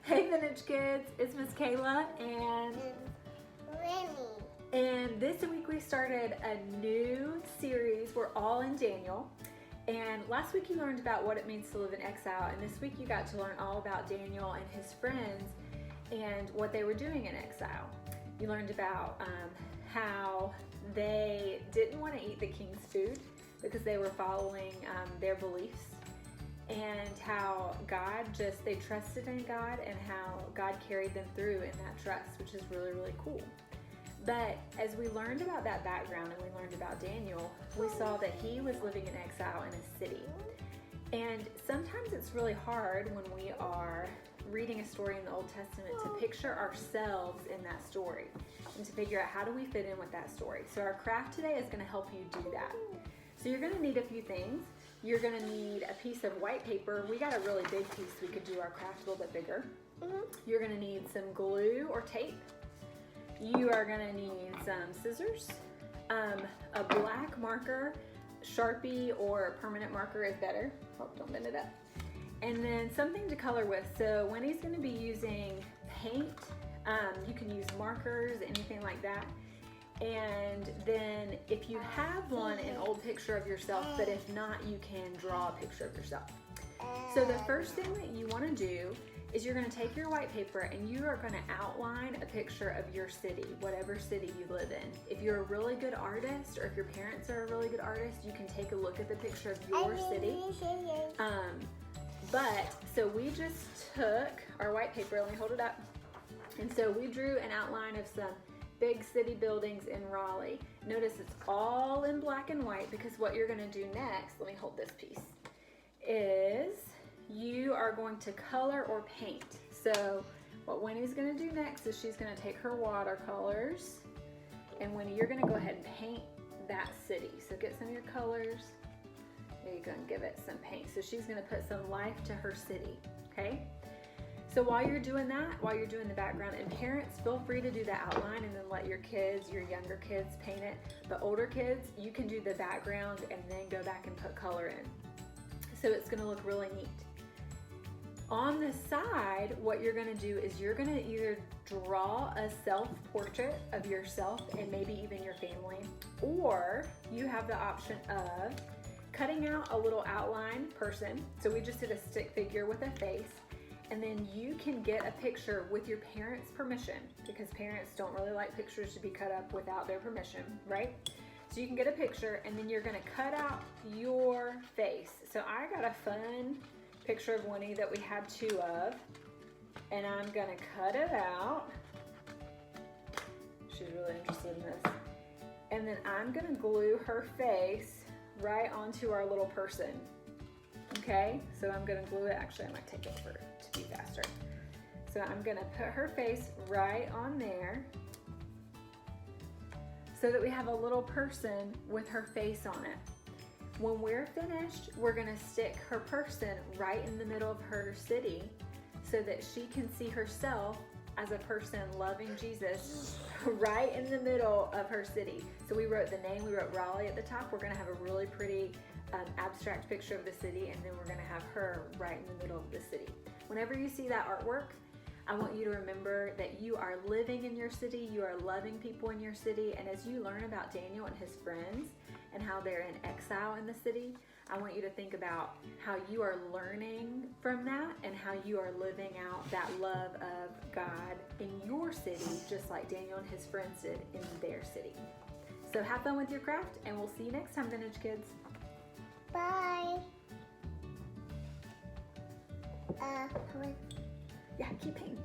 Hey Vintage Kids, it's Miss Kayla and Winnie. and this week we started a new series. We're all in Daniel, and last week you learned about what it means to live in exile, and this week you got to learn all about Daniel and his friends and what they were doing in exile. You learned about how they didn't want to eat the king's food because they were following their beliefs, and how they trusted in God, and how God carried them through in that trust, which is really, really cool. But as we learned about that background and we learned about Daniel, we saw that he was living in exile in a city. And sometimes it's really hard when we are reading a story in the Old Testament to picture ourselves in that story and to figure out how do we fit in with that story. So our craft today is going to help you do that. So you're going to need a few things. You're going to need a piece of white paper. We got a really big piece. We could do our craft a little bit bigger. You're going to need some glue or tape. You are going to need some scissors, a black marker, Sharpie or permanent marker is better. Oh, don't bend it up. And then something to color with. So Winnie's going to be using paint. You can use markers, anything like that. And then if you have one, an old picture of yourself, but if not, you can draw a picture of yourself. So the first thing that you want to do is you're going to take your white paper and you are going to outline a picture of your city, whatever city you live in. If you're a really good artist, or if your parents are a really good artist, you can take a look at the picture of your city. So we just took our white paper, let me hold it up. And so we drew an outline of some big city buildings in Raleigh. Notice it's all in black and white, because what you're going to do next, let me hold this piece, is you are going to color or paint. So what Winnie's going to do next is she's going to take her watercolors, and Winnie, you're going to go ahead and paint that city. So get some of your colors. There you go, and give it some paint. So she's going to put some life to her city, okay? So while you're doing that, while you're doing the background, and parents, feel free to do the outline and then let your kids, your younger kids, paint it. But older kids, you can do the background and then go back and put color in. So it's going to look really neat. On the side, what you're going to do is you're going to either draw a self-portrait of yourself and maybe even your family, or you have the option of cutting out a little outline person. So we just did a stick figure with a face. And then you can get a picture with your parents' permission, because parents don't really like pictures to be cut up without their permission, right? So you can get a picture, and then you're gonna cut out your face. So I got a fun picture of Winnie that we had two of, and I'm gonna cut it out. She's really interested in this. And then I'm gonna glue her face right onto our little person. Okay, so I'm gonna glue it. Actually, I might take it over to be faster. So I'm gonna put her face right on there so that we have a little person with her face on it. When we're finished, we're gonna stick her person right in the middle of her city so that she can see herself as a person loving Jesus right in the middle of her city. So we wrote the name, we wrote Raleigh at the top. We're gonna have a really pretty abstract picture of the city, and then we're gonna have her right in the middle of the city. Whenever you see that artwork, I want you to remember that you are living in your city, you are loving people in your city, and as you learn about Daniel and his friends and how they're in exile in the city, I want you to think about how you are learning from that and how you are living out that love of God in your city, just like Daniel and his friends did in their city. So have fun with your craft, and we'll see you next time, Vintage Kids. Bye. Yeah, keep painting.